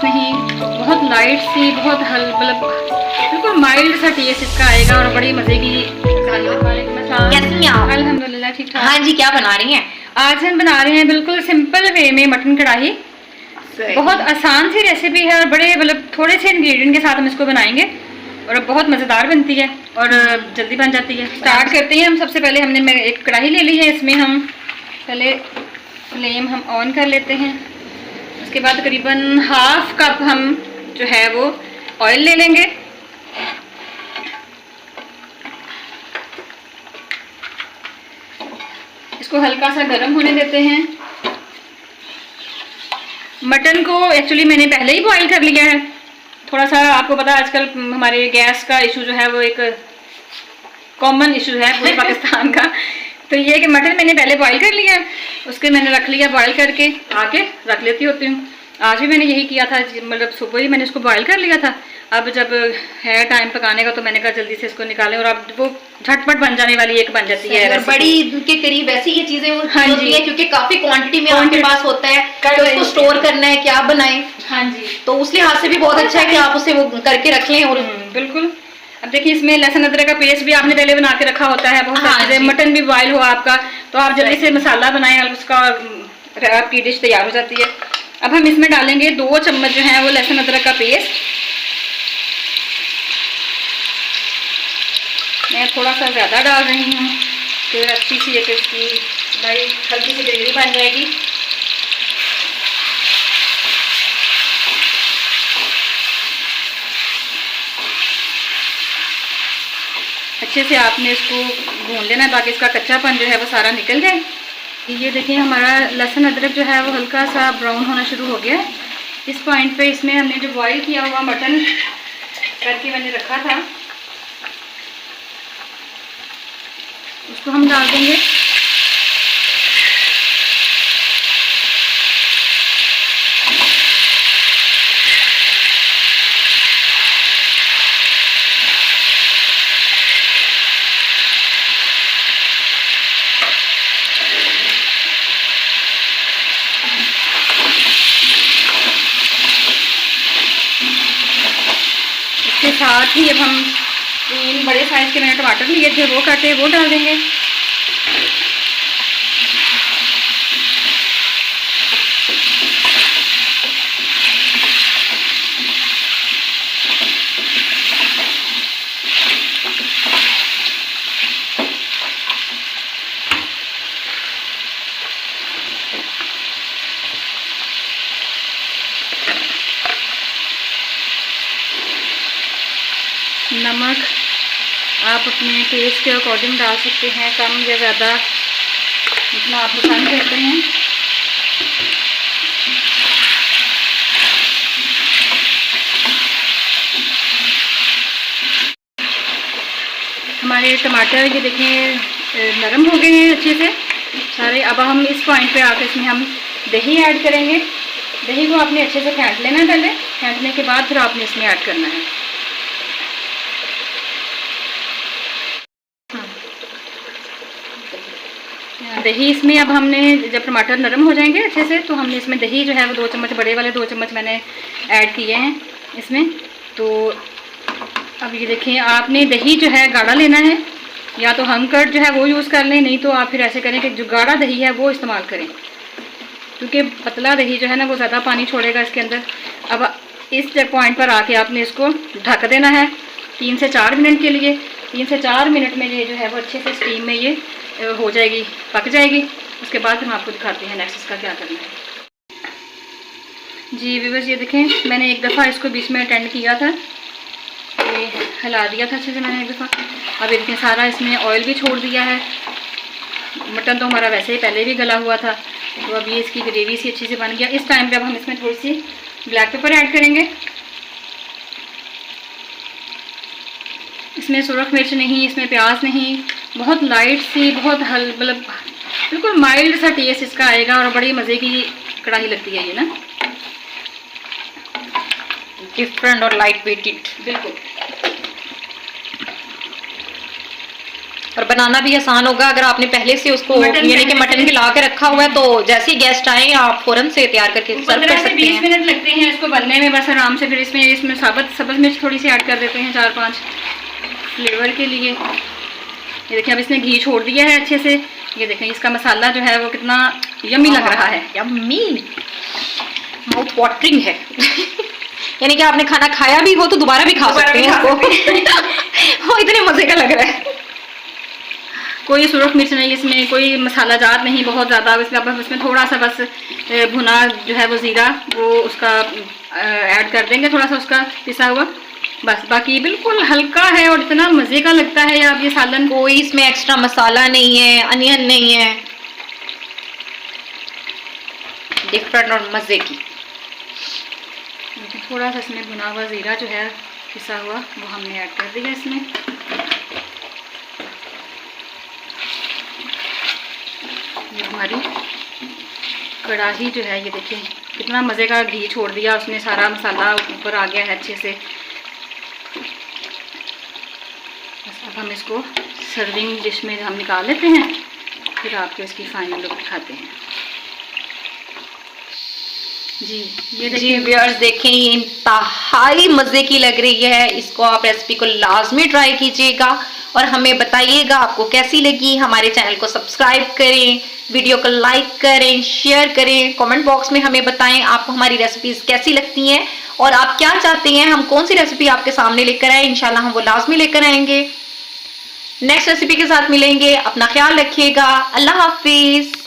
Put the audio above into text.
प्याज नहीं, बहुत लाइट सी, बहुत मतलब बिल्कुल माइल्ड सा टेस्ट इसका आएगा और बड़ी मज़े की। कैसी हैं आप? अल्हम्दुलिल्लाह ठीक ठाक। हाँ जी, क्या बना रही हैं? आज हम बना रहे हैं बिल्कुल सिंपल वे में मटन कढ़ाई। बहुत आसान सी रेसिपी है और बड़े मतलब थोड़े से इंग्रेडिएंट के साथ हम इसको बनाएंगे और बहुत मज़ेदार बनती है और जल्दी बन जाती है। स्टार्ट करते हैं हम। सबसे पहले हमने एक कढ़ाई ले ली है, इसमें हम पहले फ्लेम हम ऑन कर लेते हैं। उसके बाद तकरीबन हाफ कप हम जो है वो ऑयल ले लेंगे। इसको हल्का सा गर्म होने देते हैं। मटन को एक्चुअली मैंने पहले ही बॉईल कर लिया है। थोड़ा सा आपको पता है आजकल हमारे गैस का इशू जो है वो एक कॉमन इशू है पूरे पाकिस्तान का। तो ये है कि मटन मैंने पहले बॉईल कर लिया, उसके मैंने रख लिया बॉईल करके, आके रख लेती होती हूँ। आज भी मैंने यही किया था, मतलब सुबह ही मैंने इसको बॉईल कर लिया था। अब जब है टाइम पकाने का तो मैंने कहा जल्दी से इसको निकालें और अब वो झटपट बन जाने वाली एक बन जाती है। और बड़ी के करीब ऐसी ये चीजें हाँ होती है क्योंकि काफी क्वांटिटी में आपके पास होता है, तो उसको स्टोर करना है, क्या बनाएं। हाँ जी, तो उस लिहाज से भी बहुत अच्छा है कि आप उसे वो करके रख लें। और बिल्कुल। अब देखिए इसमें लहसुन अदरक का पेस्ट भी आपने पहले बना के रखा होता है। बहुत सारी चीजें, मटन भी बॉयल हुआ आपका, तो आप जल्दी से मसाला बनाएं और उसका आपकी डिश तैयार हो जाती है। अब हम इसमें डालेंगे 2 चम्मच जो है वो लहसुन अदरक का पेस्ट। मैं थोड़ा सा ज़्यादा डाल रही हूँ, फिर अच्छी सी एक इसकी भाई हल्की सी ग्रेवी बन जाएगी। अच्छे से आपने इसको भून लेना है ताकि इसका कच्चापन जो है वो सारा निकल जाए। ये देखिए हमारा लहसुन अदरक जो है वो हल्का सा ब्राउन होना शुरू हो गया है। इस पॉइंट पे इसमें हमने जो बॉईल किया हुआ मटन करके मैंने रखा था उसको हम डाल देंगे। इसके साथ ही अब हम 3 बड़े साइज़ के मैंने टमाटर लिए थे, वो काटे, वो डाल देंगे। नमक आप अपने टेस्ट के अकॉर्डिंग डाल सकते हैं, कम या ज़्यादा, जितना आप पसंद करते हैं। हमारे टमाटर ये देखें नरम हो गए हैं अच्छे से सारे। अब हम इस पॉइंट पे आकर इसमें हम दही ऐड करेंगे। दही को आपने अच्छे से फेंट लेना है पहले, फेंटने के बाद फिर आपने इसमें ऐड करना है। दही इसमें अब हमने जब टमाटर नरम हो जाएंगे अच्छे से तो हमने इसमें दही जो है वो 2 चम्मच, बड़े वाले 2 चम्मच मैंने ऐड किए हैं इसमें। तो अब ये देखें, आपने दही जो है गाढ़ा लेना है, या तो हम कर्ड जो है वो यूज़ कर लें, नहीं तो आप फिर ऐसे करें कि जो गाढ़ा दही है वो इस्तेमाल करें, क्योंकि पतला दही जो है ना वो ज़्यादा पानी छोड़ेगा इसके अंदर। अब इस पॉइंट पर आके आपने इसको ढक देना है 3 से 4 मिनट के लिए। 3 से 4 मिनट में ये जो है वो अच्छे से स्टीम में ये हो जाएगी, पक जाएगी। उसके बाद हम आपको दिखाते हैं नेक्स्ट इसका क्या करना है। जी व्यूअर्स, ये देखें मैंने एक दफ़ा इसको बीच में अटेंड किया था, ये हिला दिया था अच्छे से मैंने एक दफ़ा। अब इतने सारा इसमें ऑयल भी छोड़ दिया है। मटन तो हमारा वैसे ही पहले भी गला हुआ था, तो अब ये इसकी ग्रेवी सी अच्छी से बन गया। इस टाइम पे अब हम इसमें थोड़ी सी ब्लैक पेपर ऐड करेंगे। इसमें सुरख मिर्च नहीं, इसमें प्याज नहीं, बहुत लाइट सी, बहुत मतलब बिल्कुल माइल्ड सा टेस्ट इसका आएगा और बड़ी मज़े की कढ़ाई लगती है ये ना, डिफरेंट और लाइट वेटेड। बिल्कुल। और बनाना भी आसान होगा अगर आपने पहले से उसको यानी कि मटन के ला के रखा हुआ है, तो जैसे ही गेस्ट आए आप फौरन से तैयार करके सर्व कर सकते हैं। 20 मिनट लगते हैं इसको बनने में बस आराम से। फिर इसमें सब्ज़ मिर्च थोड़ी सी ऐड कर देते हैं 4-5 फ्लेवर के लिए। ये देखिए अब इसने घी छोड़ दिया है अच्छे से। ये देखें इसका मसाला जो है वो कितना यम्मी लग रहा है, यम्मी, माउथ वाटरिंग है। यानी कि आपने खाना खाया भी हो तो दोबारा भी खा सकते हैं इसको। वो इतने मजे का लग रहा है। कोई सुरख मिर्च नहीं इसमें, कोई मसाला जात नहीं बहुत ज़्यादा। इसमें थोड़ा सा बस भुना जो है वो ज़ीरा वो उसका ऐड कर देंगे, थोड़ा सा उसका पिसा हुआ, बस। बाकी बिल्कुल हल्का है और इतना मज़े का लगता है अब ये सालन। कोई इसमें एक्स्ट्रा मसाला नहीं है, अनियन नहीं है, डिफरेंट और मज़े की। थोड़ा सा इसमें भुना हुआ ज़ीरा जो है पिसा हुआ वो हमने ऐड कर दिया इसमें। ये हमारी कढ़ाई जो है, ये देखिए कितना मज़े का घी छोड़ दिया उसने, सारा मसाला ऊपर आ गया है अच्छे से। बस अब हम इसको सर्विंग डिश में हम निकाल लेते हैं, फिर आपको इसकी फाइनल लुक दिखाते हैं। जी ये देखिए व्यूअर्स, देखें ये इंतहाई मज़े की लग रही है। इसको आप रेसिपी को लाजमी ट्राई कीजिएगा और हमें बताइएगा आपको कैसी लगी। हमारे चैनल को सब्सक्राइब करें, वीडियो को लाइक करें, शेयर करें, कमेंट बॉक्स में हमें बताएं आपको हमारी रेसिपीज़ कैसी लगती हैं और आप क्या चाहते हैं हम कौन सी रेसिपी आपके सामने लेकर आए। इंशाल्लाह हम वो लाजमी लेकर आएंगे। नेक्स्ट रेसिपी के साथ मिलेंगे। अपना ख्याल रखिएगा। अल्लाह हाफिज़।